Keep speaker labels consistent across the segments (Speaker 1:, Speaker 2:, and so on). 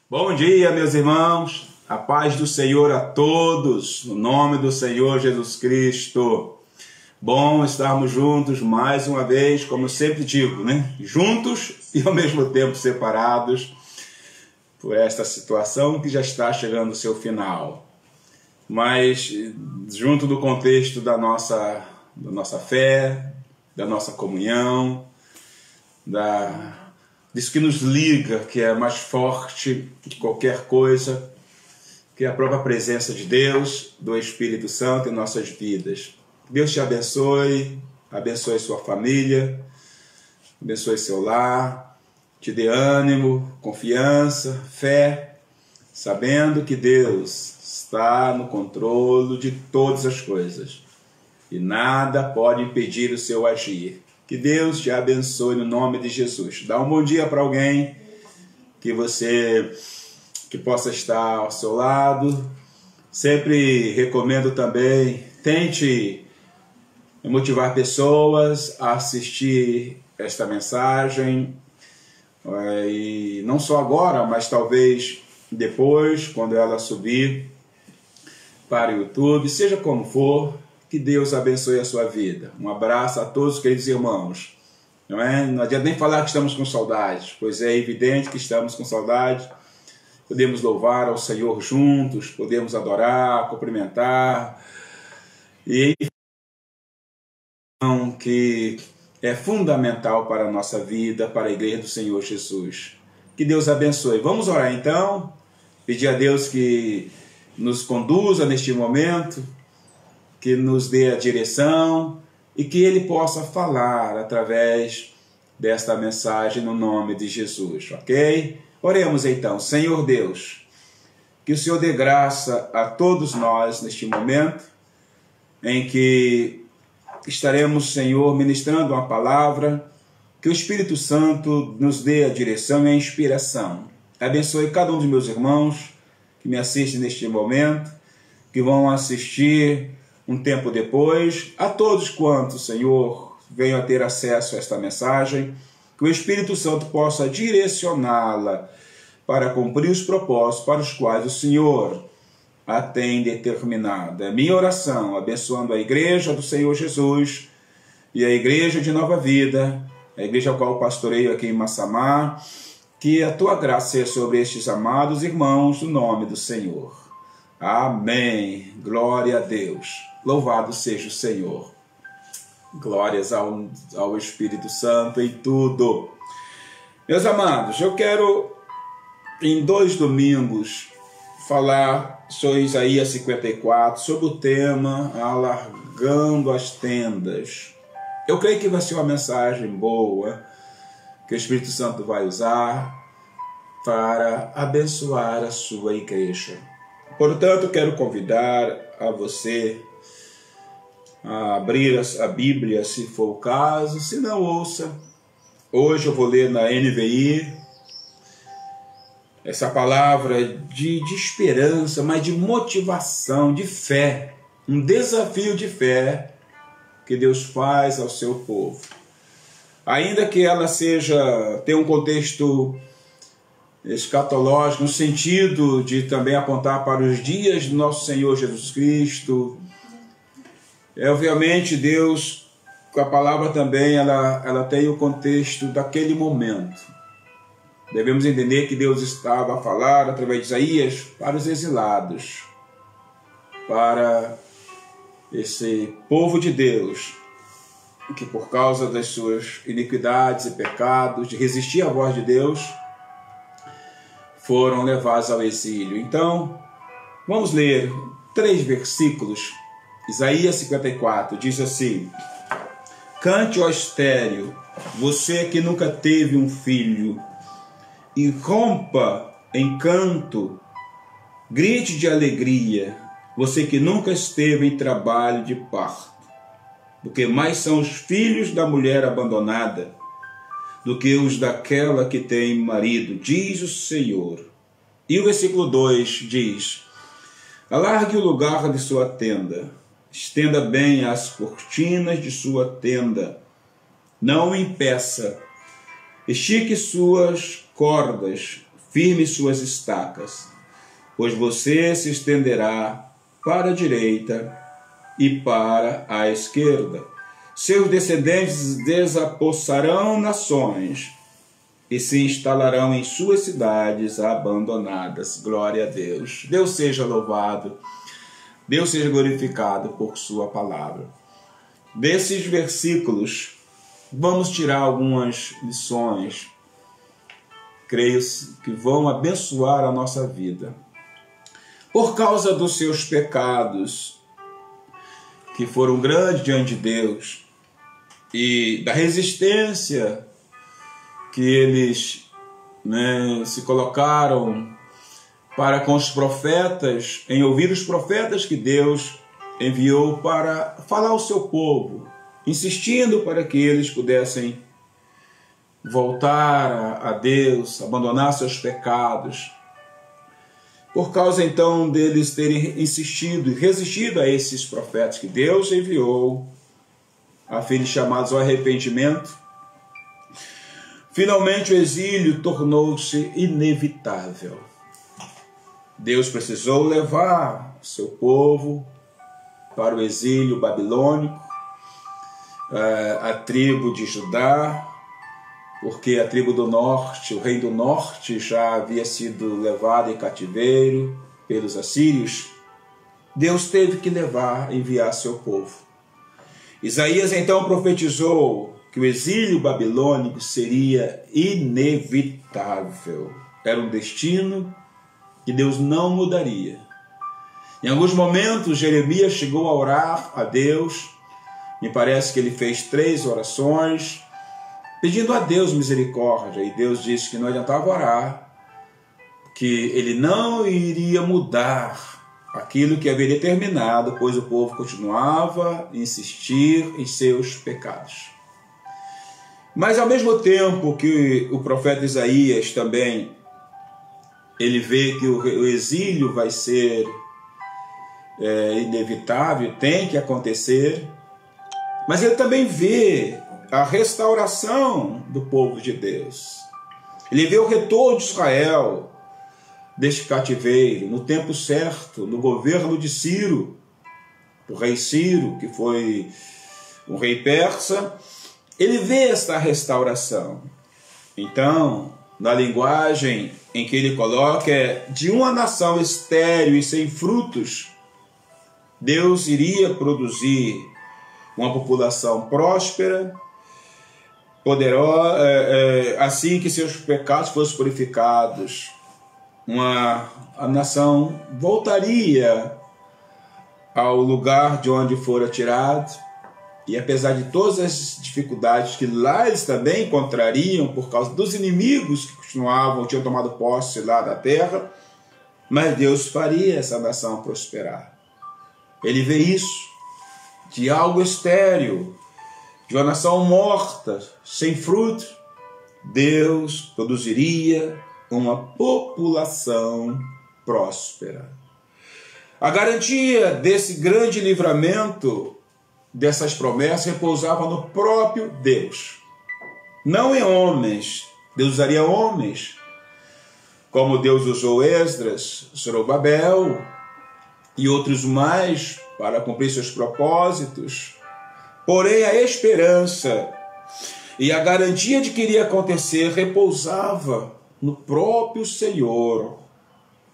Speaker 1: Bom dia, meus irmãos, a paz do Senhor a todos, no nome do Senhor Jesus Cristo. Bom estarmos juntos mais uma vez, como eu sempre digo, né? Juntos e ao mesmo tempo separados por esta situação que já está chegando ao seu final. Mas junto do contexto da nossa fé, da nossa comunhão, disso que nos liga, que é mais forte que qualquer coisa, que é a própria presença de Deus, do Espírito Santo em nossas vidas. Deus te abençoe, abençoe sua família, abençoe seu lar, te dê ânimo, confiança, fé, sabendo que Deus está no controle de todas as coisas e nada pode impedir o seu agir. Que Deus te abençoe no nome de Jesus. Dá um bom dia para alguém que possa estar ao seu lado. Sempre recomendo também, tente motivar pessoas a assistir esta mensagem, e não só agora, mas talvez depois, quando ela subir para o YouTube, seja como for. Que Deus abençoe a sua vida. Um abraço a todos, queridos irmãos. Não adianta nem falar que estamos com saudade, pois é evidente que estamos com saudade. Podemos louvar ao Senhor juntos, podemos adorar, cumprimentar. E que é fundamental para a nossa vida, para a igreja do Senhor Jesus. Que Deus abençoe. Vamos orar então, pedir a Deus que nos conduza neste momento, que nos dê a direção e que Ele possa falar através desta mensagem no nome de Jesus, ok? Oremos então. Senhor Deus, que o Senhor dê graça a todos nós neste momento em que estaremos, Senhor, ministrando uma palavra, que o Espírito Santo nos dê a direção e a inspiração. Abençoe cada um dos meus irmãos que me assistem neste momento, que vão assistir um tempo depois, a todos quantos, Senhor, venham a ter acesso a esta mensagem, que o Espírito Santo possa direcioná-la para cumprir os propósitos para os quais o Senhor a tem determinado. É minha oração, abençoando a igreja do Senhor Jesus e a igreja de Nova Vida, a igreja a qual eu pastoreio aqui em Massamá, que a tua graça seja sobre estes amados irmãos, no nome do Senhor. Amém. Glória a Deus. Louvado seja o Senhor. Glórias ao Espírito Santo em tudo. Meus amados, eu quero, em 2 domingos, falar sobre Isaías 54, sobre o tema Alargando as Tendas. Eu creio que vai ser uma mensagem boa, que o Espírito Santo vai usar para abençoar a sua igreja. Portanto, quero convidar a você a abrir a Bíblia, se for o caso. Se não, ouça. Hoje eu vou ler na NVI essa palavra de esperança, mas de motivação, de fé. Um desafio de fé que Deus faz ao seu povo. Ainda que ela tenha um contexto escatológico, no sentido de também apontar para os dias do nosso Senhor Jesus Cristo. Obviamente, Deus, com a palavra também, ela tem o contexto daquele momento. Devemos entender que Deus estava a falar, através de Isaías, para os exilados, para esse povo de Deus, que por causa das suas iniquidades e pecados, de resistir à voz de Deus, foram levados ao exílio. Então, vamos ler 3 versículos. Isaías 54 diz assim: Cante, ó estéril, você que nunca teve um filho, e rompa em canto, grite de alegria, você que nunca esteve em trabalho de parto, porque mais são os filhos da mulher abandonada do que os daquela que tem marido, diz o Senhor. E o versículo 2 diz: Alargue o lugar de sua tenda, estenda bem as cortinas de sua tenda, não o impeça, estique suas cordas, firme suas estacas, pois você se estenderá para a direita e para a esquerda. Seus descendentes desapossarão nações e se instalarão em suas cidades abandonadas. Glória a Deus. Deus seja louvado, Deus seja glorificado por sua palavra. Desses versículos, vamos tirar algumas lições, creio que vão abençoar a nossa vida. Por causa dos seus pecados, que foram grandes diante de Deus, e da resistência que eles se colocaram para com os profetas, em ouvir os profetas que Deus enviou para falar ao seu povo, insistindo para que eles pudessem voltar a Deus, abandonar seus pecados. Por causa então deles terem insistido e resistido a esses profetas que Deus enviou, a fim de chamados ao arrependimento, finalmente o exílio tornou-se inevitável. Deus precisou levar seu povo para o exílio babilônico, a tribo de Judá, porque a tribo do norte, o rei do norte, já havia sido levado em cativeiro pelos assírios. Deus teve que enviar seu povo. Isaías então profetizou que o exílio babilônico seria inevitável. Era um destino que Deus não mudaria. Em alguns momentos, Jeremias chegou a orar a Deus. Me parece que ele fez 3 orações, pedindo a Deus misericórdia. E Deus disse que não adiantava orar, que ele não iria mudar aquilo que havia determinado, pois o povo continuava a insistir em seus pecados. Mas ao mesmo tempo que o profeta Isaías também, ele vê que o exílio vai ser inevitável, tem que acontecer, mas ele também vê a restauração do povo de Deus. Ele vê o retorno de Israel deste cativeiro, no tempo certo, no governo de Ciro, o rei Ciro, que foi um rei persa. Ele vê esta restauração. Então, na linguagem em que ele coloca, de uma nação estéril e sem frutos, Deus iria produzir uma população próspera, poderosa, assim que seus pecados fossem purificados, a nação voltaria ao lugar de onde fora tirado. E apesar de todas as dificuldades que lá eles também encontrariam por causa dos inimigos que tinham tomado posse lá da terra, mas Deus faria essa nação prosperar. Ele vê isso, de algo estéril, de uma nação morta, sem fruto, Deus produziria uma população próspera. A garantia desse grande livramento, dessas promessas, repousava no próprio Deus, não em homens. Deus usaria homens, como Deus usou Esdras, Zorobabel e outros mais para cumprir seus propósitos. Porém, a esperança e a garantia de que iria acontecer repousava no próprio Senhor.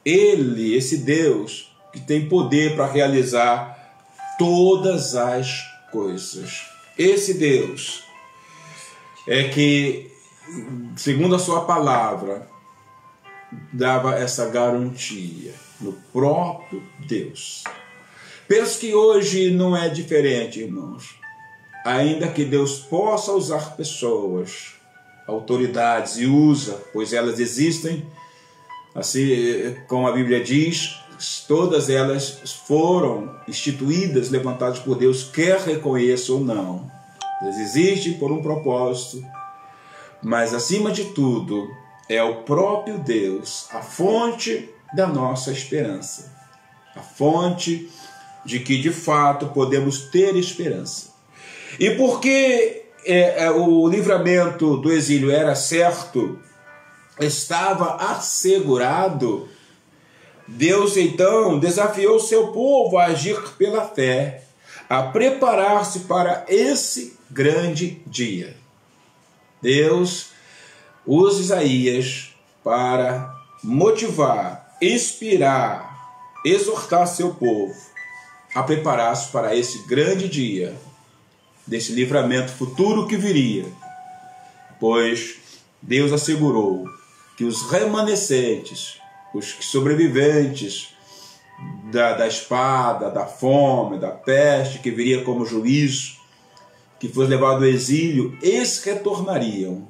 Speaker 1: Ele, esse Deus, que tem poder para realizar todas as coisas. Esse Deus é que, segundo a sua palavra, dava essa garantia no próprio Deus. Penso que hoje não é diferente, irmãos. Ainda que Deus possa usar pessoas, autoridades, e usa, pois elas existem, assim como a Bíblia diz, todas elas foram instituídas, levantadas por Deus, quer reconheça ou não. Elas existem por um propósito, mas acima de tudo é o próprio Deus, a fonte da nossa esperança, a fonte de que de fato podemos ter esperança. E porque o livramento do exílio era certo, estava assegurado, Deus então desafiou seu povo a agir pela fé, a preparar-se para esse grande dia. Deus usa Isaías para motivar, inspirar, exortar seu povo a preparar-se para esse grande dia, desse livramento futuro que viria, pois Deus assegurou que os remanescentes, os sobreviventes da espada, da fome, da peste, que viria como juízo, que foi levado ao exílio, eles retornariam.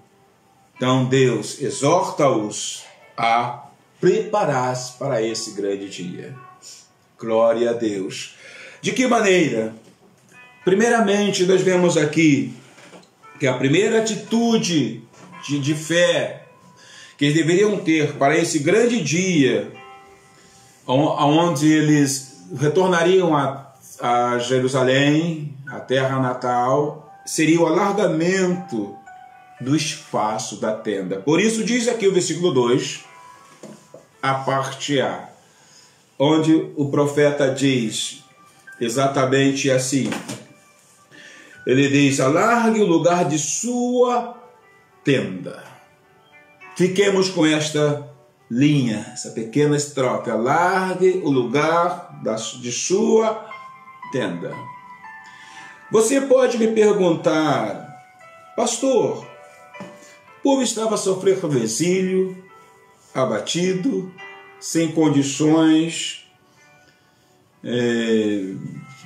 Speaker 1: Então Deus exorta-os a preparar-se para esse grande dia. Glória a Deus. De que maneira? Primeiramente, nós vemos aqui que a primeira atitude de fé que eles deveriam ter para esse grande dia, onde eles retornariam a Jerusalém, a terra natal, seria o alargamento do espaço da tenda. Por isso diz aqui o versículo 2, a parte A, onde o profeta diz exatamente assim. Ele diz: alargue o lugar de sua tenda. Fiquemos com esta linha, essa pequena estrofe. Alargue o lugar de sua tenda. Você pode me perguntar: pastor, o povo estava sofrendo no exílio, abatido, sem condições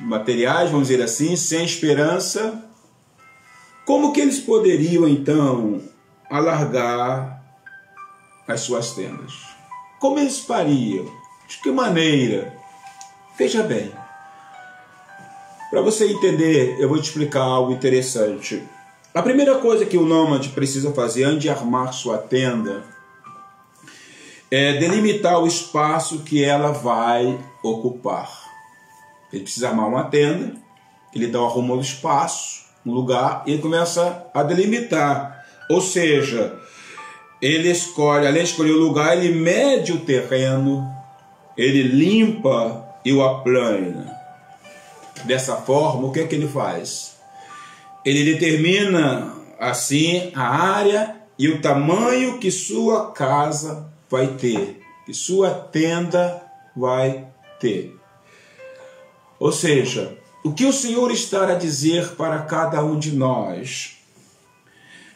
Speaker 1: materiais, vamos dizer assim, sem esperança. Como que eles poderiam então alargar as suas tendas? Como eles fariam? De que maneira? Veja bem, para você entender, eu vou te explicar algo interessante. A primeira coisa que o nômade precisa fazer antes de armar sua tenda é delimitar o espaço que ela vai ocupar. Ele precisa armar uma tenda, ele dá o arrumo do espaço, um lugar, e ele começa a delimitar. Ou seja, ele escolhe, além de escolher o lugar, ele mede o terreno, ele limpa e o aplana. Dessa forma, o que é que ele faz? Ele determina, assim, a área e o tamanho que sua casa vai ter, que sua tenda vai ter. Ou seja, o que o Senhor está a dizer para cada um de nós,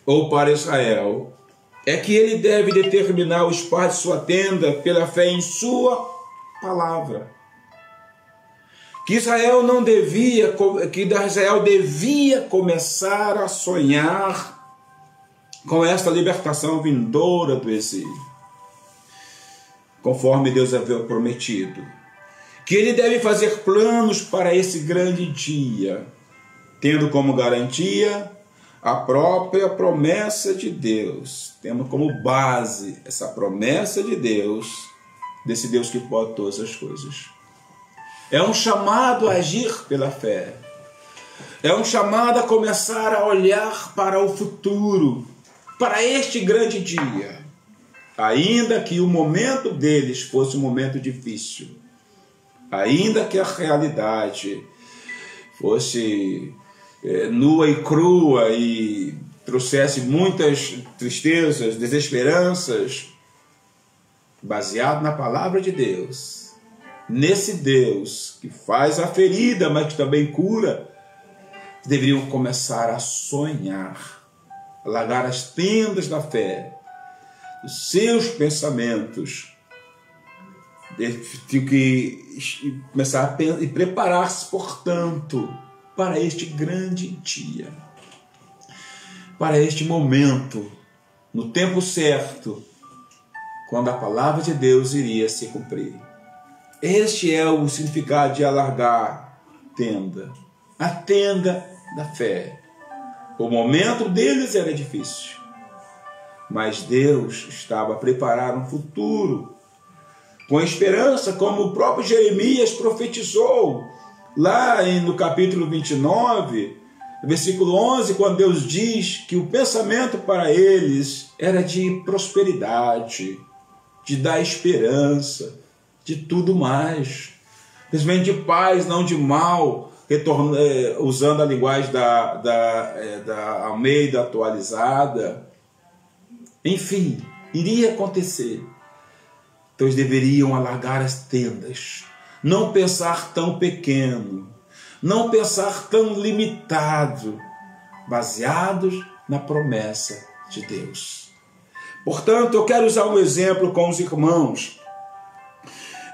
Speaker 1: ou para Israel, é que ele deve determinar o espaço de sua tenda pela fé em sua palavra. Que Israel devia começar a sonhar com esta libertação vindoura do exílio, conforme Deus havia prometido. Que ele deve fazer planos para esse grande dia, tendo como garantia a própria promessa de Deus, tendo como base essa promessa de Deus, desse Deus que pode todas as coisas. É um chamado a agir pela fé. É um chamado a começar a olhar para o futuro, para este grande dia. Ainda que o momento deles fosse um momento difícil, ainda que a realidade fosse nua e crua e trouxesse muitas tristezas, desesperanças, baseado na palavra de Deus, nesse Deus que faz a ferida, mas que também cura, deveriam começar a sonhar, a largar as tendas da fé, os seus pensamentos, tinham que começar a preparar-se, portanto, para este grande dia, para este momento, no tempo certo, quando a palavra de Deus iria se cumprir. Este é o significado de alargar tenda, a tenda da fé. O momento deles era difícil, mas Deus estava a preparar um futuro, com esperança, como o próprio Jeremias profetizou, lá no capítulo 29, No versículo 11, quando Deus diz que o pensamento para eles era de prosperidade, de dar esperança, de tudo mais. Principalmente de paz, não de mal, usando a linguagem da Almeida atualizada. Enfim, iria acontecer. Então eles deveriam alargar as tendas, não pensar tão pequeno, não pensar tão limitado, baseados na promessa de Deus. Portanto, eu quero usar um exemplo com os irmãos.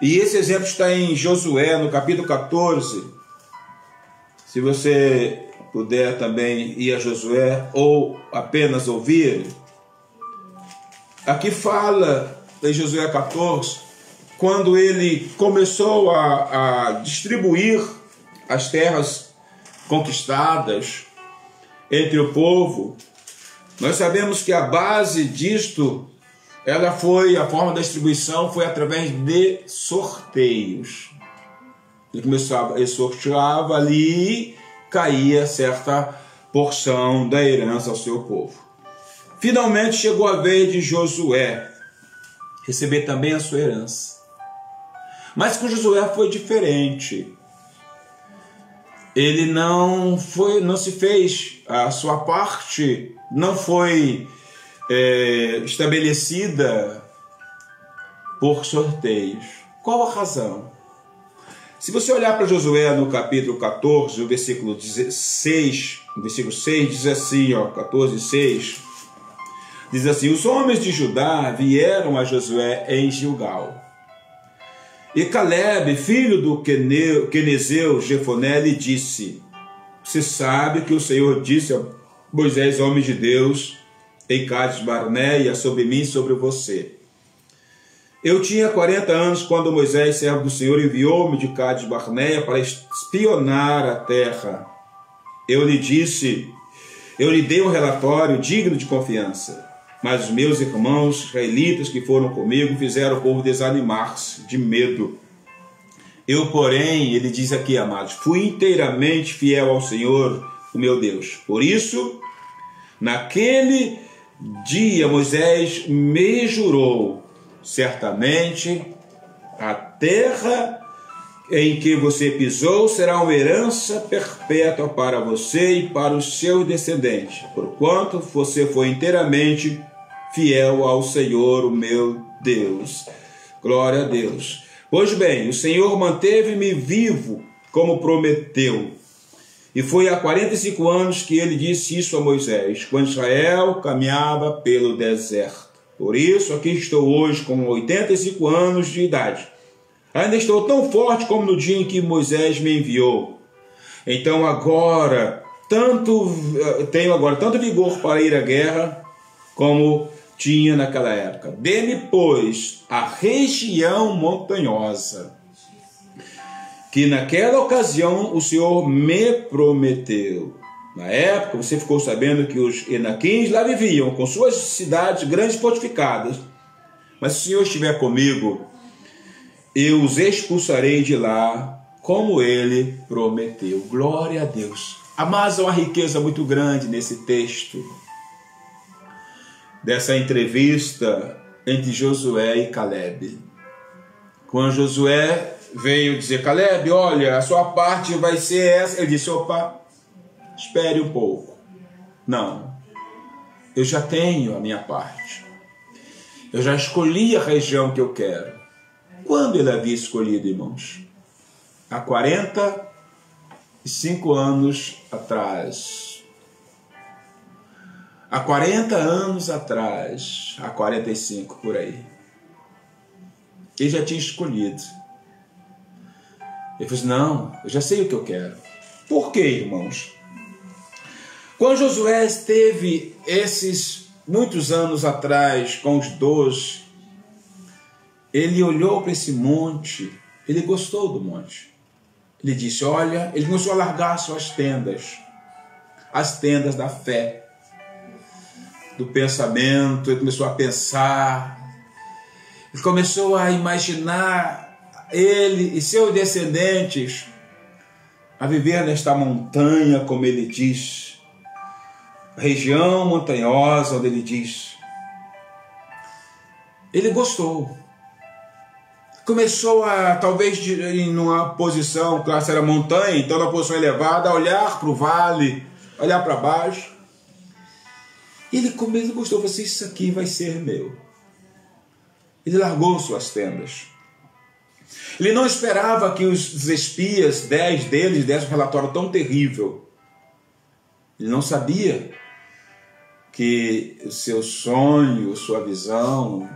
Speaker 1: E esse exemplo está em Josué, no capítulo 14. Se você puder também ir a Josué ou apenas ouvir. Aqui fala em Josué 14, quando ele começou a distribuir as terras conquistadas entre o povo. Nós sabemos que a base disto, a forma da distribuição foi através de sorteios. Ele sorteava ali e caía certa porção da herança ao seu povo. Finalmente chegou a vez de Josué receber também a sua herança. Mas com Josué foi diferente. Ele não se fez, a sua parte não foi estabelecida por sorteios. Qual a razão? Se você olhar para Josué no capítulo 14, o versículo 6, diz assim, 14:6, diz assim: os homens de Judá vieram a Josué em Gilgal. E Caleb, filho do quenezeu Jefoné, lhe disse: você sabe que o Senhor disse a Moisés, homem de Deus, em Cades Barneia, sobre mim e sobre você. Eu tinha 40 anos quando Moisés, servo do Senhor, enviou-me de Cades Barneia para espionar a terra. Eu lhe dei um relatório digno de confiança. Mas os meus irmãos israelitas que foram comigo fizeram o povo desanimar-se de medo. Eu, porém, ele diz aqui, amados, fui inteiramente fiel ao Senhor, o meu Deus. Por isso, naquele dia Moisés me jurou: certamente a terra em que você pisou será uma herança perpétua para você e para os seus descendentes, porquanto você foi inteiramente fiel ao Senhor, o meu Deus. Glória a Deus. Pois bem, o Senhor manteve-me vivo, como prometeu. E foi há 45 anos que ele disse isso a Moisés, quando Israel caminhava pelo deserto. Por isso, aqui estou hoje com 85 anos de idade. Ainda estou tão forte como no dia em que Moisés me enviou. Então tenho agora tanto vigor para ir à guerra como tinha naquela época. Dê-me, pois, a região montanhosa, que naquela ocasião o Senhor me prometeu. Na época, você ficou sabendo que os Enaquins lá viviam, com suas cidades grandes fortificadas. Mas se o Senhor estiver comigo, eu os expulsarei de lá, como ele prometeu. Glória a Deus. Amados, há uma riqueza muito grande nesse texto, dessa entrevista entre Josué e Caleb. Quando Josué veio dizer: Caleb, olha, a sua parte vai ser essa. Ele disse: opa, espere um pouco. Não, eu já tenho a minha parte. Eu já escolhi a região que eu quero. Quando ele havia escolhido, irmãos? Há 45 anos atrás. Há 40 anos atrás, há 45 por aí. Ele já tinha escolhido. Ele falou assim: não, eu já sei o que eu quero. Por quê, irmãos? Quando Josué esteve esses muitos anos atrás com os 12, ele olhou para esse monte, ele gostou do monte. Ele disse: olha, ele começou a largar suas tendas, as tendas da fé, do pensamento. Ele começou a pensar, ele começou a imaginar ele e seus descendentes a viver nesta montanha, como ele diz, região montanhosa, onde ele diz. Ele gostou. Começou a, talvez em uma posição, classe era montanha, então na posição elevada, a olhar para o vale, olhar para baixo. Ele gostou, falou assim, isso aqui vai ser meu. Ele largou suas tendas. Ele não esperava que os espias, 10 deles, dessem um relatório tão terrível. Ele não sabia que o seu sonho, sua visão,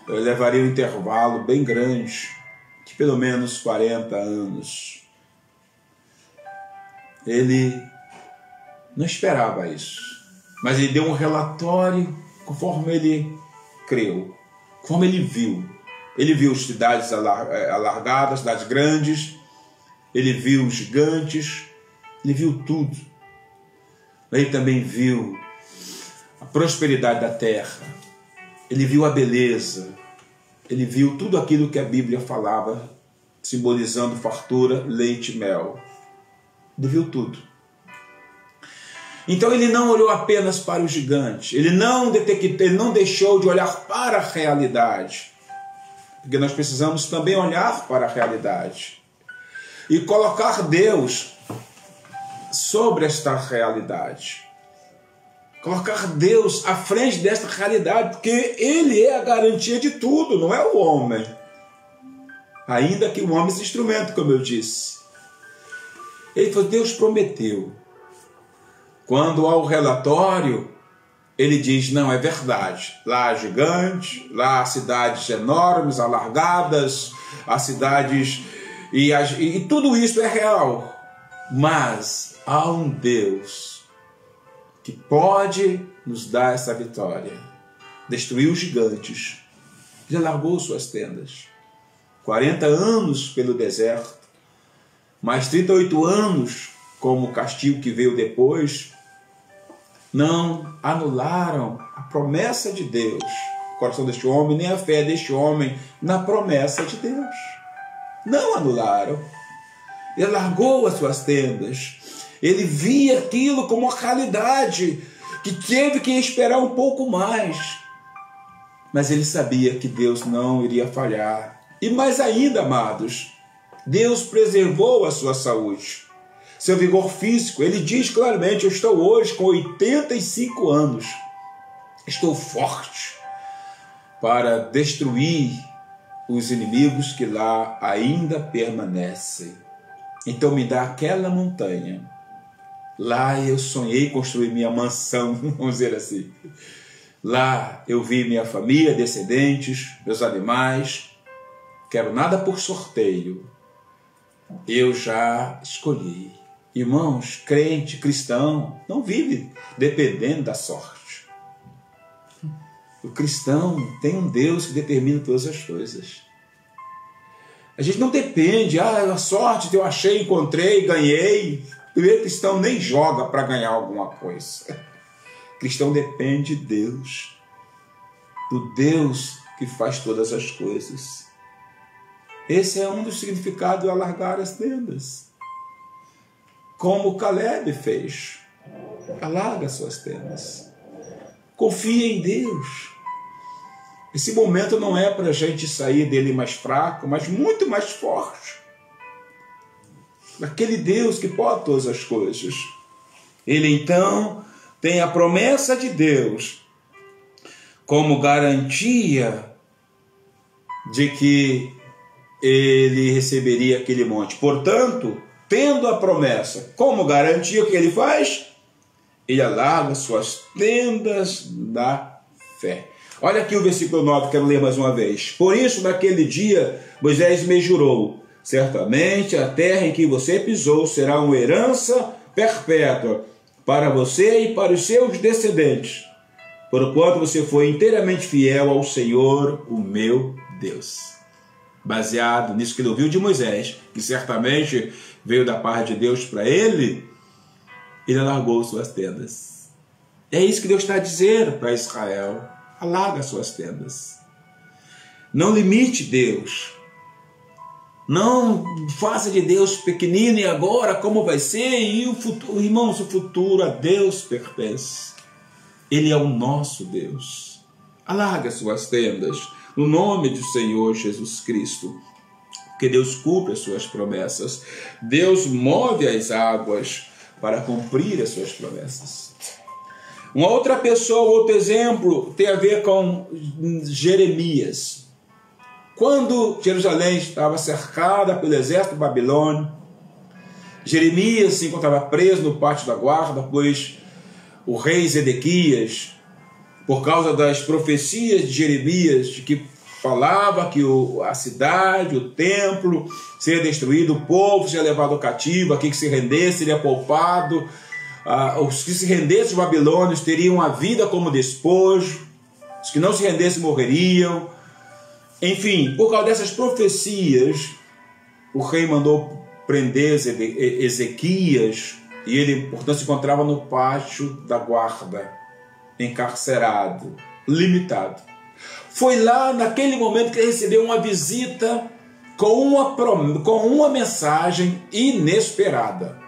Speaker 1: levaria um intervalo bem grande, de pelo menos 40 anos. Ele não esperava isso, mas ele deu um relatório conforme ele creu, conforme ele viu. Ele viu cidades alargadas, cidades grandes, ele viu gigantes, ele viu tudo. Ele também viu a prosperidade da terra, ele viu a beleza, ele viu tudo aquilo que a Bíblia falava, simbolizando fartura, leite e mel. Ele viu tudo. Então ele não olhou apenas para o gigante, ele não deixou de olhar para a realidade, porque nós precisamos também olhar para a realidade e colocar Deus sobre esta realidade. Colocar Deus à frente desta realidade, porque Ele é a garantia de tudo, não é o homem. Ainda que o homem seja instrumento, como eu disse. Ele falou, Deus prometeu. Quando há o relatório, ele diz, não, é verdade. Lá há gigantes, lá há cidades enormes, alargadas, há cidades... E tudo isso é real. Mas há um Deus que pode nos dar essa vitória. Destruiu os gigantes. Já largou suas tendas. 40 anos pelo deserto. Mais 38 anos como castigo que veio depois. Não anularam a promessa de Deus. O coração deste homem, nem a fé deste homem na promessa de Deus. Não anularam. Ele largou as suas tendas. Ele via aquilo como uma realidade, que teve que esperar um pouco mais. Mas ele sabia que Deus não iria falhar. E mais ainda, amados, Deus preservou a sua saúde, seu vigor físico. Ele diz claramente, eu estou hoje com 85 anos. Estou forte para destruir os inimigos que lá ainda permanecem. Então me dá aquela montanha. Lá eu sonhei construir minha mansão, vamos dizer assim. Lá eu vi minha família, descendentes, meus animais. Quero nada por sorteio. Eu já escolhi. Irmãos, crente, cristão, não vive dependendo da sorte. O cristão tem um Deus que determina todas as coisas. A gente não depende, a sorte que eu achei, encontrei, ganhei. O cristão nem joga para ganhar alguma coisa. O cristão depende de Deus, do Deus que faz todas as coisas. Esse é um dos significados de alargar as tendas. Como Caleb fez. Alarga suas tendas. Confia em Deus. Esse momento não é para a gente sair dele mais fraco, mas muito mais forte. Aquele Deus que pode todas as coisas. Ele então tem a promessa de Deus como garantia de que ele receberia aquele monte. Portanto, tendo a promessa como garantia, o que ele faz? Ele alarga suas tendas da fé. Olha aqui o versículo 9, quero ler mais uma vez. Por isso, naquele dia, Moisés me jurou, certamente a terra em que você pisou será uma herança perpétua para você e para os seus descendentes, porquanto você foi inteiramente fiel ao Senhor, o meu Deus. Baseado nisso que ele ouviu de Moisés, que certamente veio da parte de Deus para ele, ele alargou suas tendas. É isso que Deus está dizendo para Israel. Alarga suas tendas. Não limite Deus. Não faça de Deus pequenino e agora como vai ser, e o futuro, irmãos, o futuro a Deus pertence. Ele é o nosso Deus. Alarga suas tendas no nome do Senhor Jesus Cristo, porque Deus cumpre as suas promessas. Deus move as águas para cumprir as suas promessas. Uma outra pessoa, outro exemplo, tem a ver com Jeremias. Quando Jerusalém estava cercada pelo exército babilônio, Jeremias se encontrava preso no pátio da guarda, pois o rei Zedequias, por causa das profecias de Jeremias, de que falava que a cidade, o templo seria destruído, o povo seria levado cativo, aquele que se rendesse seria poupado, os que se rendessem os babilônios teriam a vida como despojo, os que não se rendessem morreriam. Enfim, por causa dessas profecias, o rei mandou prender Ezequias, e ele, portanto, se encontrava no pátio da guarda, encarcerado, limitado. Foi lá, naquele momento, que ele recebeu uma visita com uma mensagem inesperada.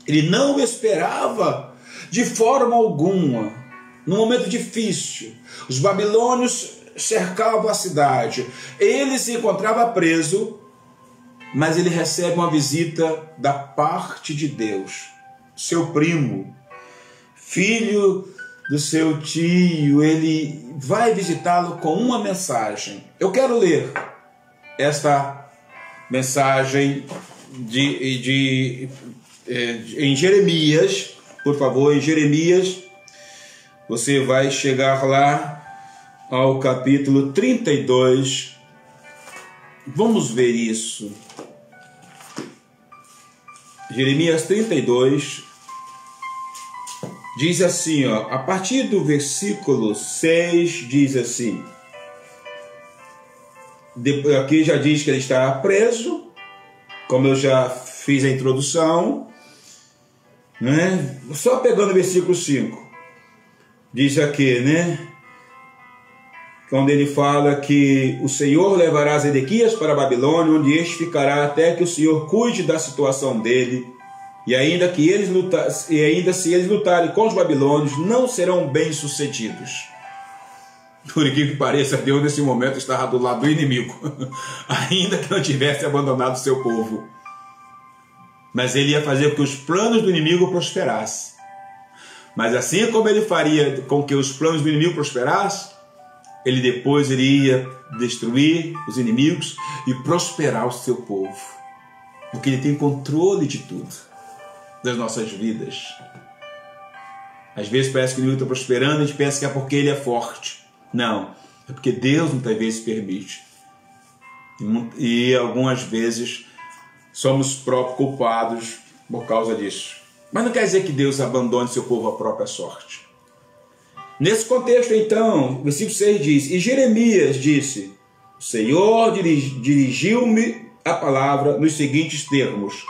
Speaker 1: Ele não esperava de forma alguma, num momento difícil. Os babilônios cercavam a cidade. Ele se encontrava preso, mas ele recebe uma visita da parte de Deus. Seu primo, filho do seu tio, ele vai visitá-lo com uma mensagem. Eu quero ler esta mensagem em Jeremias, por favor, em Jeremias. Você vai chegar lá ao capítulo 32. Vamos ver isso. Jeremias 32 diz assim, a partir do versículo 6 diz assim, aqui já diz que ele está preso, como eu já fiz a introdução, né? Só pegando o versículo 5, diz aqui, né? Quando ele fala que o Senhor levará Zedequias para a Babilônia, onde este ficará até que o Senhor cuide da situação dele, e ainda se eles lutarem com os babilônios, não serão bem-sucedidos. Por que pareça, Deus nesse momento estava do lado do inimigo, ainda que não tivesse abandonado o seu povo. Mas ele ia fazer com que os planos do inimigo prosperassem. Mas assim como ele faria com que os planos do inimigo prosperassem, ele depois iria destruir os inimigos e prosperar o seu povo. Porque ele tem controle de tudo, das nossas vidas. Às vezes parece que o inimigo está prosperando, a gente pensa que é porque ele é forte. Não, é porque Deus muitas vezes permite. E algumas vezes somos próprios culpados por causa disso. Mas não quer dizer que Deus abandone seu povo à própria sorte. Nesse contexto, então, o versículo 6 diz, e Jeremias disse, o Senhor dirigiu-me a palavra nos seguintes termos,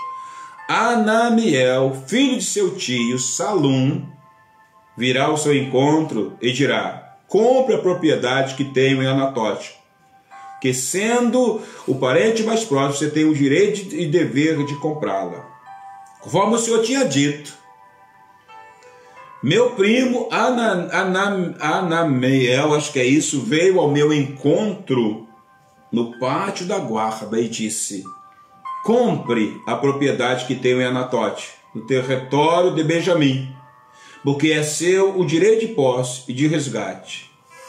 Speaker 1: Anamiel, filho de seu tio, Salum, virá ao seu encontro e dirá, compre a propriedade que tenho em Anatote, que sendo o parente mais próximo, você tem o direito e dever de comprá-la. Conforme o Senhor tinha dito, meu primo Anamiel, acho que é isso, veio ao meu encontro no pátio da guarda e disse, compre a propriedade que tenho em Anatote, no território de Benjamim, porque é seu o direito de posse e de resgate.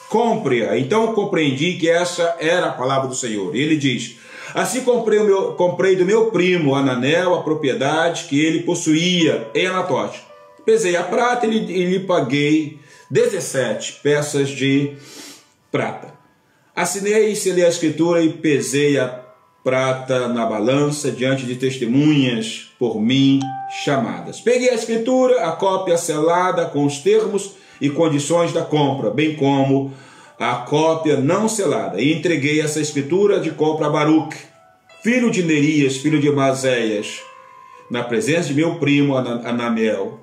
Speaker 1: Compre-a. Então eu compreendi que essa era a palavra do Senhor. E ele diz, assim comprei do meu primo Ananel a propriedade que ele possuía em Anatote. Pesei a prata e lhe paguei 17 peças de prata. Assinei e selei a escritura e pesei a prata na balança diante de testemunhas por mim chamadas. Peguei a escritura, a cópia selada com os termos e condições da compra, bem como a cópia não selada, e entreguei essa escritura de compra a Baruque, filho de Nerias, filho de Mazéias, na presença de meu primo Anamiel,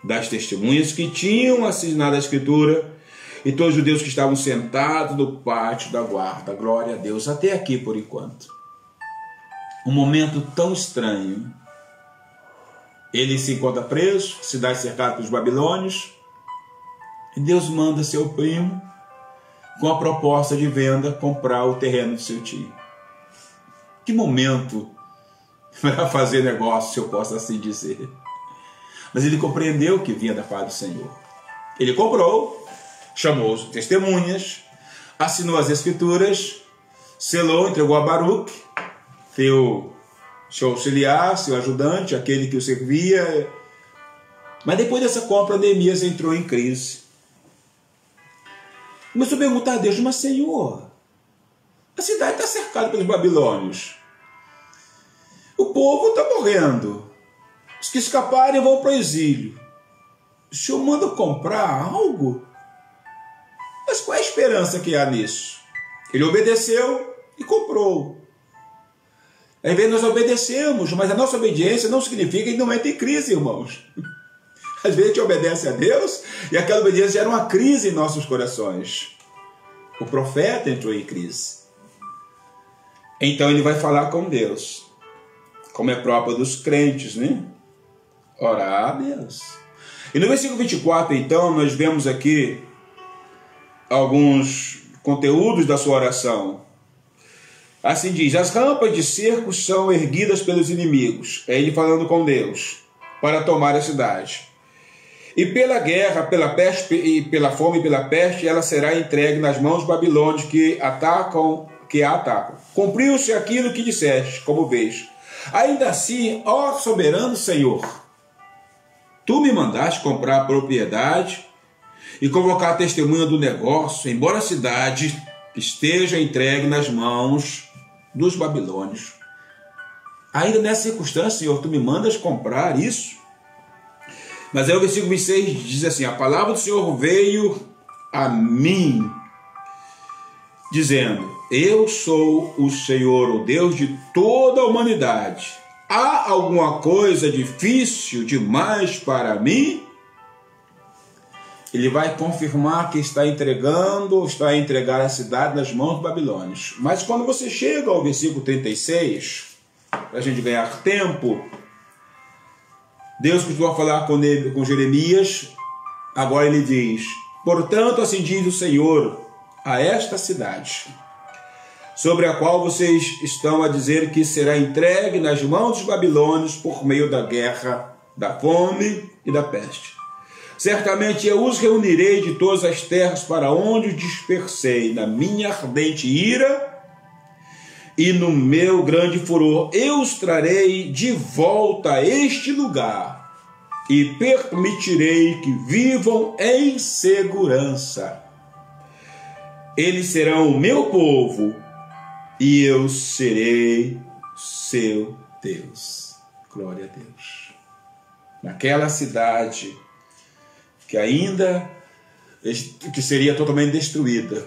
Speaker 1: das testemunhas que tinham assinado a escritura e todos os judeus que estavam sentados no pátio da guarda. Glória a Deus. Até aqui por enquanto. um momento tão estranho. Ele se encontra preso, cidade cercada pelos babilônios, e Deus manda seu primo, com a proposta de venda, comprar o terreno do seu tio. Que momento para fazer negócio, se eu posso assim dizer. Mas ele compreendeu que vinha da parte do Senhor. Ele comprou, chamou as testemunhas, assinou as escrituras, selou, entregou a Baruque, seu auxiliar, seu ajudante, aquele que o servia. Mas depois dessa compra, Neemias entrou em crise. Começou a perguntar a Deus: mas Senhor, a cidade está cercada pelos babilônios. O povo está morrendo. Os que escaparem vão para o exílio. O Senhor manda comprar algo? Mas qual é a esperança que há nisso? Ele obedeceu e comprou. Às vezes nós obedecemos, mas a nossa obediência não significa que a gente não entra em crise, irmãos. Às vezes a gente obedece a Deus e aquela obediência gera uma crise em nossos corações. O profeta entrou em crise. Então ele vai falar com Deus, como é próprio dos crentes, né? Orar a Deus. E no versículo 24, então, nós vemos aqui alguns conteúdos da sua oração. Assim diz: as rampas de cerco são erguidas pelos inimigos. É ele falando com Deus, para tomar a cidade. E pela guerra, pela peste, e pela fome e pela peste, ela será entregue nas mãos dos babilônios que a atacam. Cumpriu-se aquilo que disseste, como vejo. Ainda assim, ó soberano Senhor, tu me mandaste comprar a propriedade e convocar a testemunha do negócio, embora a cidade esteja entregue nas mãos dos babilônios. Ainda nessa circunstância, Senhor, tu me mandas comprar isso? Mas aí o versículo 26 diz assim: a palavra do Senhor veio a mim, dizendo: eu sou o Senhor, o Deus de toda a humanidade. Há alguma coisa difícil demais para mim? Ele vai confirmar que está a entregar a cidade nas mãos dos babilônios. Mas quando você chega ao versículo 36, para a gente ganhar tempo, Deus continua a falar com Jeremias. Agora ele diz: portanto, assim diz o Senhor a esta cidade, sobre a qual vocês estão a dizer que será entregue nas mãos dos babilônios por meio da guerra, da fome e da peste. Certamente eu os reunirei de todas as terras para onde os dispersei na minha ardente ira e no meu grande furor. Eu os trarei de volta a este lugar e permitirei que vivam em segurança. Eles serão o meu povo e eu serei seu Deus. Glória a Deus. Naquela cidade que seria totalmente destruída,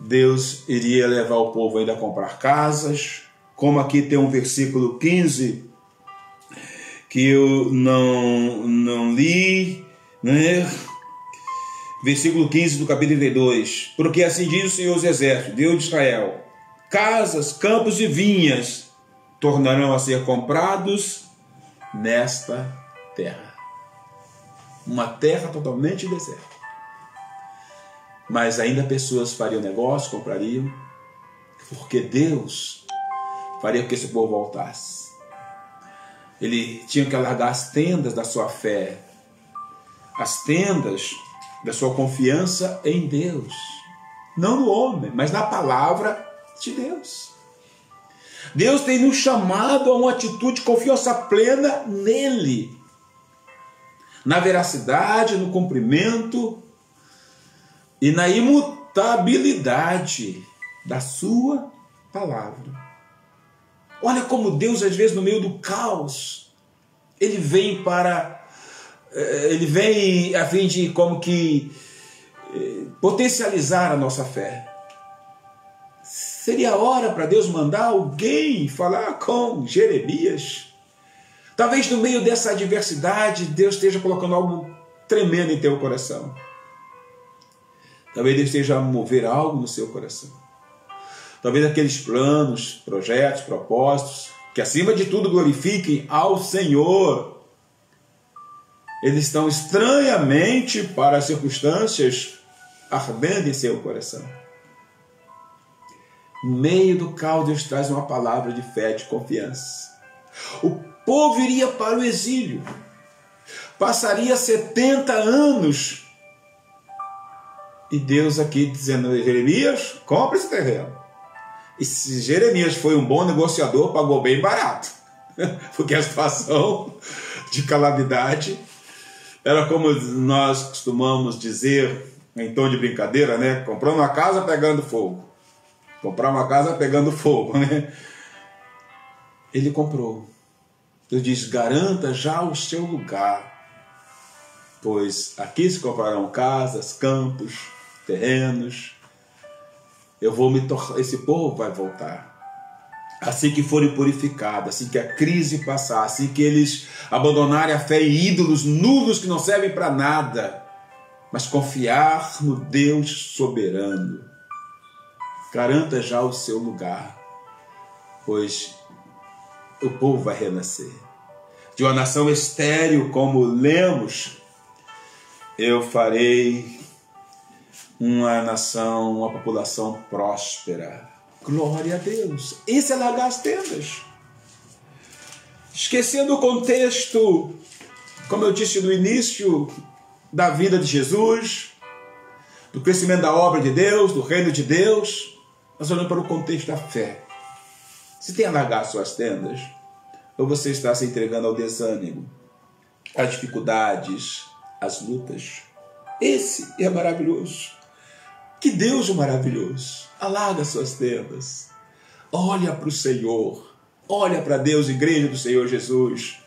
Speaker 1: Deus iria levar o povo ainda a comprar casas, como aqui tem um versículo 15 que eu não li, né? Versículo 15 do capítulo 32. Porque assim diz o Senhor dos Exércitos, Deus de Israel: casas, campos e vinhas tornarão a ser comprados nesta terra. Uma terra totalmente deserta. Mas ainda pessoas fariam negócio, comprariam, porque Deus faria com que esse povo voltasse. Ele tinha que alargar as tendas da sua fé, as tendas da sua confiança em Deus, não no homem, mas na palavra de Deus. Deus tem nos chamado a uma atitude de confiança plena nele, na veracidade, no cumprimento e na imutabilidade da sua palavra. Olha como Deus, às vezes, no meio do caos, ele vem a fim de como que potencializar a nossa fé. Seria a hora para Deus mandar alguém falar com Jeremias. Talvez no meio dessa adversidade Deus esteja colocando algo tremendo em teu coração. Talvez Deus esteja a mover algo no seu coração. talvez aqueles planos, projetos, propósitos, que acima de tudo glorifiquem ao Senhor, eles estão estranhamente para as circunstâncias ardendo em seu coração. No meio do caos, Deus traz uma palavra de fé, de confiança. O povo iria para o exílio, passaria 70 anos, e Deus aqui dizendo: Jeremias, compra esse terreno. E se Jeremias foi um bom negociador, pagou bem barato, porque a situação de calamidade era, como nós costumamos dizer em tom de brincadeira, né? Comprando uma casa pegando fogo. Comprar uma casa pegando fogo, né? Ele comprou. Deus diz: garanta já o seu lugar, pois aqui se comprarão casas, campos, terrenos. Eu vou me tornar, esse povo vai voltar. Assim que forem purificados, assim que a crise passar, assim que eles abandonarem a fé em ídolos nulos que não servem para nada, mas confiar no Deus soberano. Garanta já o seu lugar, pois o povo vai renascer. De uma nação estéril, como lemos, eu farei uma nação, uma população próspera. Glória a Deus. Esse é largar as tendas. Esquecendo o contexto, como eu disse no início, da vida de Jesus, do crescimento da obra de Deus, do reino de Deus, nós olhamos para o contexto da fé. Você tem a largar suas tendas? Ou você está se entregando ao desânimo, às dificuldades, às lutas? Esse é maravilhoso. Que Deus é maravilhoso. Alarga suas tendas. Olha para o Senhor. Olha para Deus, igreja do Senhor Jesus.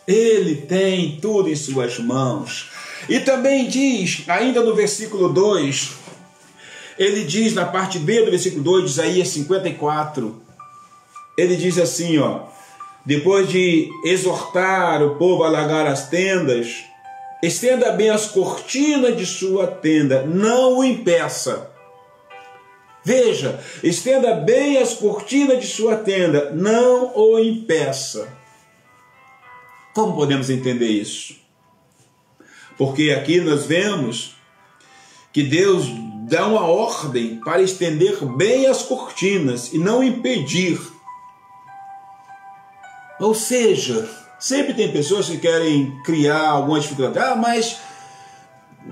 Speaker 1: Ele tem tudo em suas mãos. E também diz, ainda no versículo 2, ele diz na parte B do versículo 2 de Isaías 54, ele diz assim, ó: depois de exortar o povo a largar as tendas, estenda bem as cortinas de sua tenda, não o impeça. Veja, estenda bem as cortinas de sua tenda, não o impeça. Como podemos entender isso? Porque aqui nós vemos que Deus dá uma ordem para estender bem as cortinas e não impedir. Ou seja, sempre tem pessoas que querem criar alguma dificuldade. Ah, mas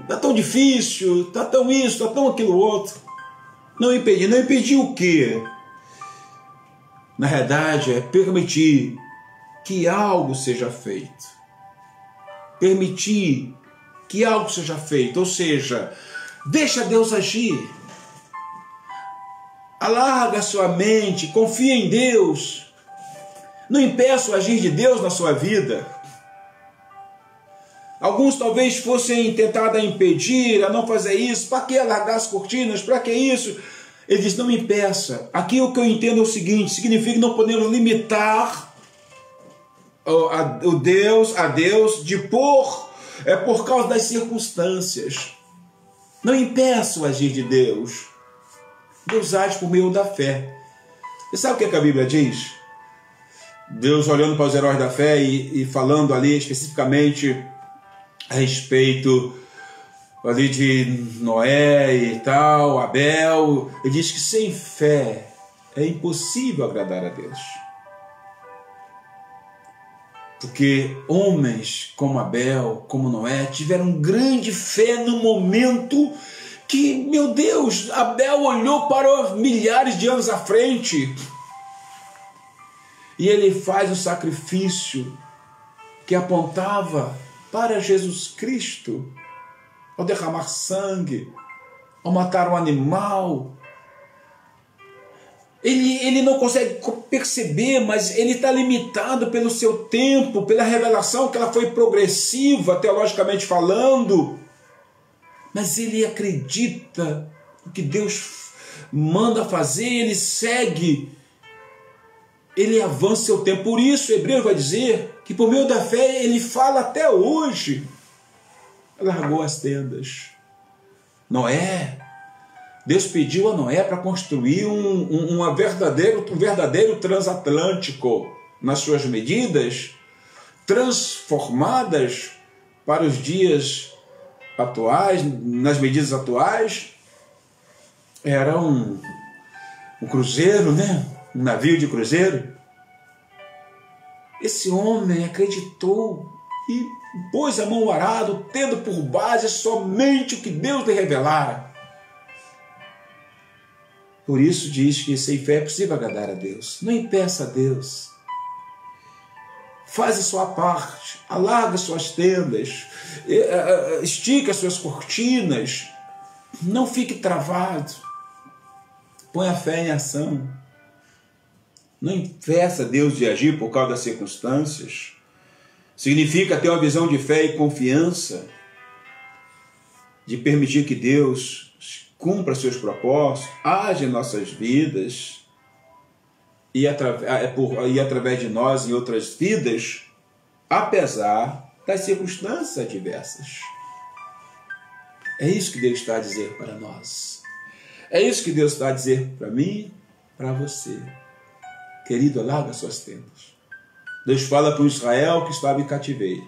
Speaker 1: está tão difícil, está tão isso, está tão aquilo outro. Não impedir. Não impedir o quê? Na verdade, é permitir que algo seja feito. Permitir que algo seja feito. Ou seja, deixa Deus agir. Alarga a sua mente, confia em Deus. Não impeça o agir de Deus na sua vida. Alguns talvez fossem tentados a impedir, a não fazer isso. Para que alargar as cortinas? Para que isso? Ele diz: não me impeça. Aqui o que eu entendo é o seguinte: significa que não podemos limitar a Deus de por causa das circunstâncias. Não impeça o agir de Deus. Deus age por meio da fé. E sabe o que a Bíblia diz? Deus olhando para os heróis da fé e falando ali especificamente a respeito ali de Noé e tal, Abel, ele diz que sem fé é impossível agradar a Deus. Porque homens como Abel, como Noé, tiveram grande fé no momento que, meu Deus, Abel olhou para milhares de anos à frente e ele faz o sacrifício que apontava para Jesus Cristo, ao derramar sangue, ao matar um animal. Ele não consegue perceber, mas ele está limitado pelo seu tempo, pela revelação que ela foi progressiva, teologicamente falando. Mas ele acredita no que Deus manda fazer, ele segue, ele avança seu tempo. Por isso, Hebreus vai dizer que por meio da fé ele fala até hoje. Largou as tendas. Noé Deus pediu a Noé para construir um verdadeiro transatlântico nas suas medidas, transformadas para os dias atuais, nas medidas atuais. Era um cruzeiro, né? Um navio de cruzeiro. Esse homem acreditou e pôs a mão no arado, tendo por base somente o que Deus lhe revelara. Por isso diz que sem fé é possível agradar a Deus. Não impeça a Deus. Faz a sua parte, alarga suas tendas, estica as suas cortinas, não fique travado. Põe a fé em ação. Não impeça Deus de agir por causa das circunstâncias. Significa ter uma visão de fé e confiança, de permitir que Deus cumpra seus propósitos, age em nossas vidas e através de nós em outras vidas, apesar das circunstâncias adversas. É isso que Deus está a dizer para nós. É isso que Deus está a dizer para mim, para você. Querido, alarga suas tendas. Deus fala para o Israel que estava em cativeiro.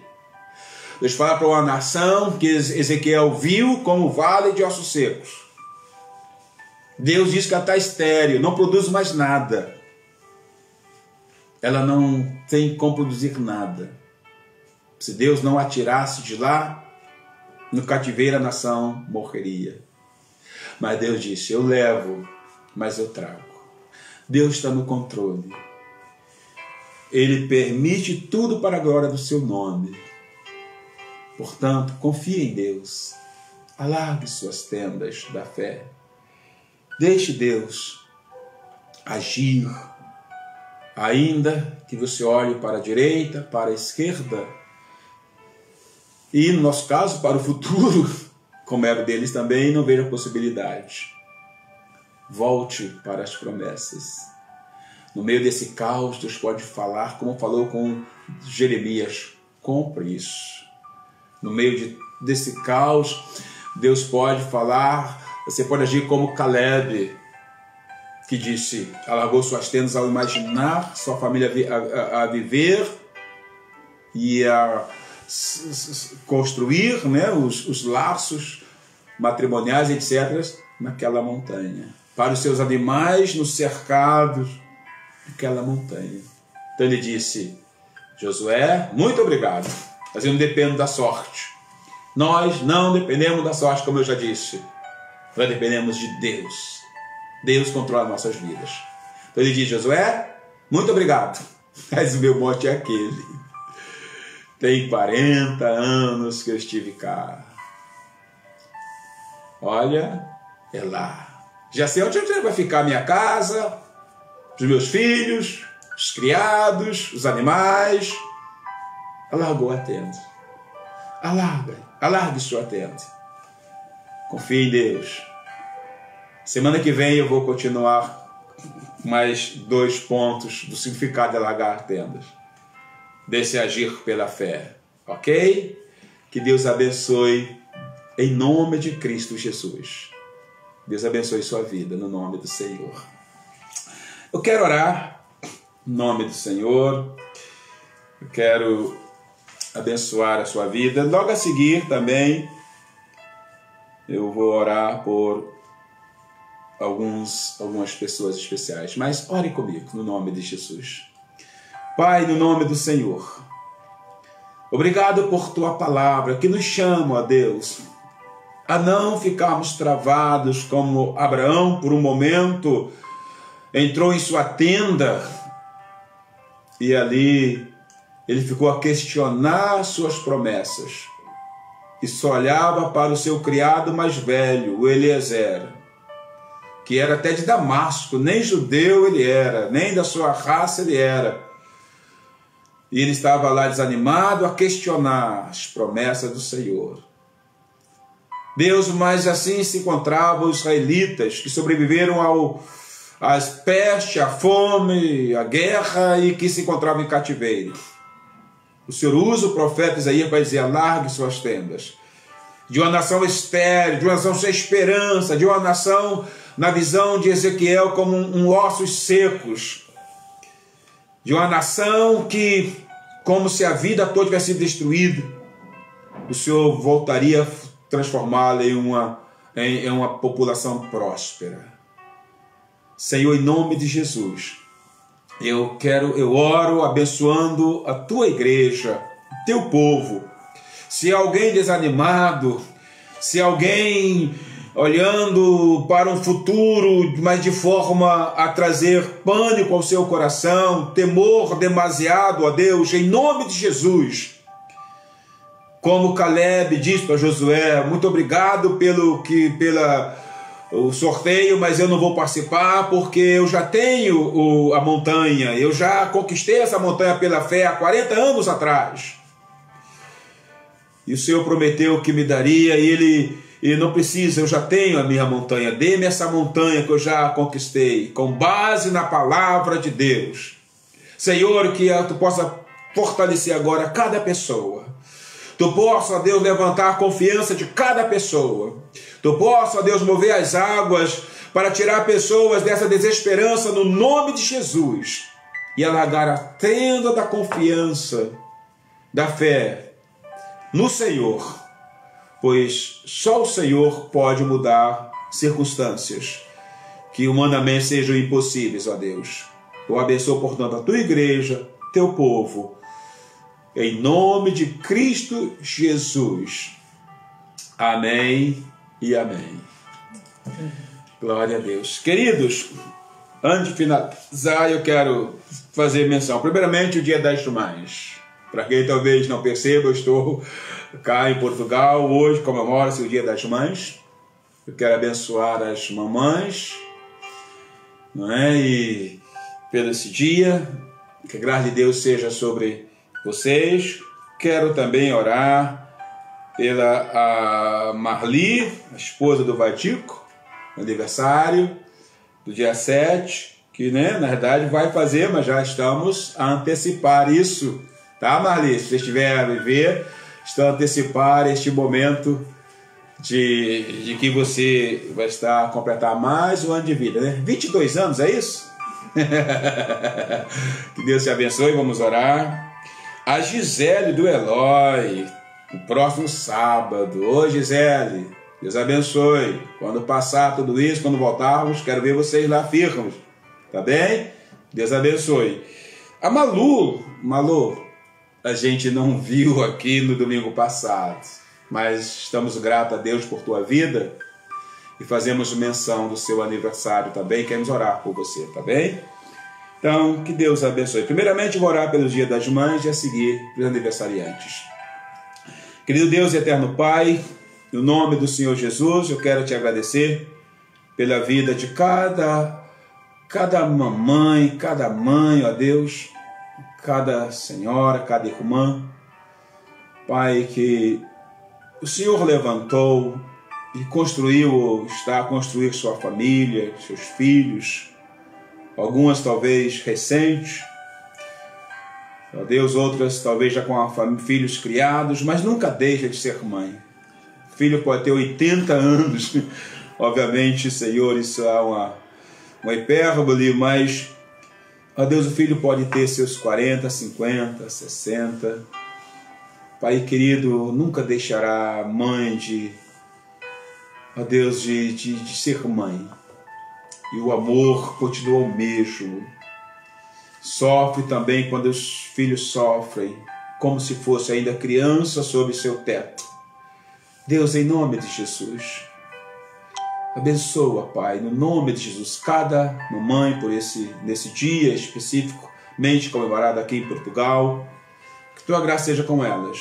Speaker 1: Deus fala para uma nação que Ezequiel viu como vale de ossos secos. Deus diz que ela está estéril, não produz mais nada. Ela não tem como produzir nada. Se Deus não a tirasse de lá, no cativeiro a nação morreria. Mas Deus disse, eu levo, mas eu trago. Deus está no controle. Ele permite tudo para a glória do seu nome. Portanto, confie em Deus. Alargue suas tendas da fé. Deixe Deus agir, ainda que você olhe para a direita, para a esquerda, e no nosso caso, para o futuro, como era deles também, não veja possibilidade. Volte para as promessas. No meio desse caos, Deus pode falar, como falou com Jeremias, compre isso. No meio desse caos, Deus pode falar. Você pode agir como Caleb, que disse, alargou suas tendas ao imaginar sua família a viver e a construir, né, os laços matrimoniais, etc., naquela montanha. Para os seus animais nos cercados daquela montanha. Então ele disse, Josué, muito obrigado, mas eu não dependo da sorte. Nós não dependemos da sorte, como eu já disse. Nós dependemos de Deus. Deus controla nossas vidas. Então ele diz, Josué, muito obrigado, mas o meu monte é aquele. Tem 40 anos que eu estive cá. Olha, é lá. Já sei onde vai ficar a minha casa, os meus filhos, os criados, os animais. Alargou a tenda. Alargue sua tenda. Confie em Deus. Semana que vem eu vou continuar mais 2 pontos do significado de alargar tendas. Desse agir pela fé. Ok? Que Deus abençoe em nome de Cristo Jesus. Deus abençoe sua vida no nome do Senhor. Eu quero orar no nome do Senhor. Eu quero abençoar a sua vida. Logo a seguir também eu vou orar por algumas pessoas especiais. Mas ore comigo no nome de Jesus. Pai, no nome do Senhor, obrigado por tua palavra que nos chama, ó Deus, a não ficarmos travados como Abraão por um momento entrou em sua tenda e ali ele ficou a questionar suas promessas e só olhava para o seu criado mais velho, o Eliezer, que era até de Damasco, nem judeu ele era, nem da sua raça ele era. E ele estava lá desanimado a questionar as promessas do Senhor. Deus, mas assim se encontravam os israelitas que sobreviveram às pestes, à fome, à guerra e que se encontravam em cativeiro. O Senhor usa o profeta Isaías para dizer, alargue suas tendas. de uma nação estéril, de uma nação sem esperança, de uma nação, na visão de Ezequiel, como ossos secos, de uma nação que, como se a vida toda tivesse sido destruída, o Senhor voltaria a transformá-la em uma população próspera. Senhor, em nome de Jesus, eu oro abençoando a tua igreja, o teu povo. Se alguém desanimado, se alguém olhando para um futuro, mas de forma a trazer pânico ao seu coração, temor demasiado a Deus, em nome de Jesus, como Caleb disse para Josué, muito obrigado pelo sorteio, mas eu não vou participar porque eu já tenho a montanha, eu já conquistei essa montanha pela fé há 40 anos atrás. E o Senhor prometeu que me daria, e Ele não precisa, eu já tenho a minha montanha, dê-me essa montanha que eu já conquistei, com base na palavra de Deus. Senhor, que Tu possa fortalecer agora cada pessoa. Tu possa, Deus, levantar a confiança de cada pessoa. Tu possa, Deus, mover as águas para tirar pessoas dessa desesperança no nome de Jesus e alargar a tenda da confiança, da fé no Senhor, pois só o Senhor pode mudar circunstâncias que humanamente sejam impossíveis, ó Deus. Eu abençoo, portanto, a tua igreja, teu povo, em nome de Cristo Jesus. Amém e amém. Glória a Deus. Queridos, antes de finalizar, eu quero fazer menção. Primeiramente, o Dia das Mães. Para quem talvez não perceba, eu estou cá em Portugal. Hoje comemora-se o Dia das Mães. Eu quero abençoar as mamães, não é? E pelo esse dia, que a graça de Deus seja sobre vocês. Quero também orar pela a Marli, a esposa do Vatico, aniversário do dia 7, que, né, na verdade vai fazer, mas já estamos a antecipar isso, tá, Marli? Se você estiver a viver, estão a antecipar este momento de que você vai estar a completar mais um ano de vida, né? 22 anos, é isso? Que Deus te abençoe, vamos orar. A Gisele do Eloy, no próximo sábado. Ô Gisele, Deus abençoe. Quando passar tudo isso, quando voltarmos, quero ver vocês lá firmes. Tá bem? Deus abençoe. A Malu, a gente não viu aqui no domingo passado, mas estamos gratos a Deus por tua vida e fazemos menção do seu aniversário também. Queremos orar por você, tá bem? Então, que Deus abençoe. Primeiramente, vou orar pelo Dia das Mães e a seguir para os aniversariantes. Querido Deus e eterno Pai, no nome do Senhor Jesus, eu quero te agradecer pela vida de cada mamãe, cada mãe, ó Deus, cada senhora, cada irmã. Pai, que o Senhor levantou e construiu, está a construir sua família, seus filhos, algumas talvez recentes, ó Deus, outras talvez já com filhos criados, mas nunca deixa de ser mãe. Filho pode ter 80 anos, obviamente, Senhor, isso é uma hipérbole, mas, ó Deus, o filho pode ter seus 40, 50, 60. Pai querido, nunca deixará a mãe ó Deus, de ser mãe. E o amor continua o mesmo. Sofre também quando os filhos sofrem, como se fosse ainda criança sob seu teto. Deus, em nome de Jesus, abençoa, Pai, no nome de Jesus, cada mamãe nesse dia especificamente comemorado aqui em Portugal. Que tua graça seja com elas.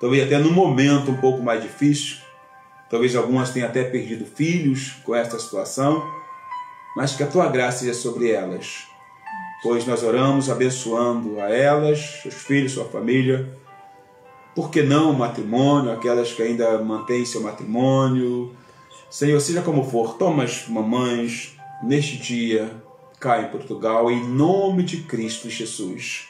Speaker 1: Talvez até num momento um pouco mais difícil. Talvez algumas tenham até perdido filhos com esta situação. Mas que a tua graça seja sobre elas. Pois nós oramos abençoando a elas, seus filhos, sua família. Por que não o matrimônio, aquelas que ainda mantêm seu matrimônio. Senhor, seja como for, toma as mamães neste dia cá em Portugal, em nome de Cristo Jesus.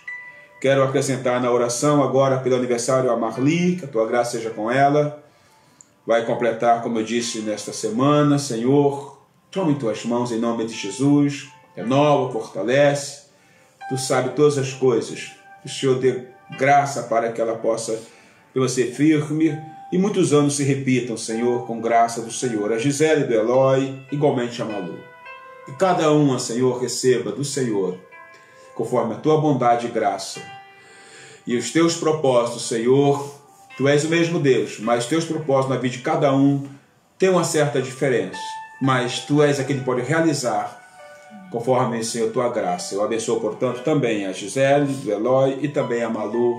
Speaker 1: Quero acrescentar na oração agora pelo aniversário a Marli, que a tua graça seja com ela. vai completar, como eu disse, nesta semana. Senhor, toma em tuas mãos em nome de Jesus, renova, fortalece. Tu sabes todas as coisas. O Senhor dê graça para que ela possa ser firme e muitos anos se repitam, Senhor, com graça do Senhor. A Gisele do Eloy, igualmente a Malu. E cada uma, Senhor, receba do Senhor, conforme a tua bondade e graça. E os teus propósitos, Senhor, tu és o mesmo Deus, mas teus propósitos na vida de cada um têm uma certa diferença. Mas tu és aquele que pode realizar conforme, Senhor, tua graça. Eu abençoo, portanto, também a Gisele do Eloy e também a Malu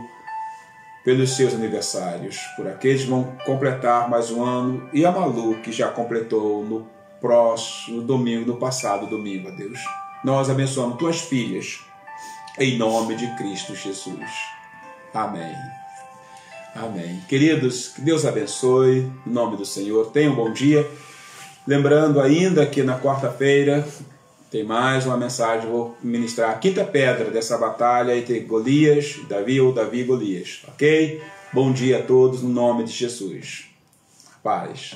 Speaker 1: pelos seus aniversários, por aqueles que vão completar mais um ano, e a Malu, que já completou no próximo domingo, no passado domingo, a Deus. Nós abençoamos tuas filhas, em nome de Cristo Jesus. Amém. Amém. Queridos, que Deus abençoe, em nome do Senhor. Tenham um bom dia. Lembrando ainda que na quarta-feira tem mais uma mensagem, vou ministrar a quinta pedra dessa batalha entre Golias e Davi, ou Davi e Golias, ok? Bom dia a todos, no nome de Jesus. Paz.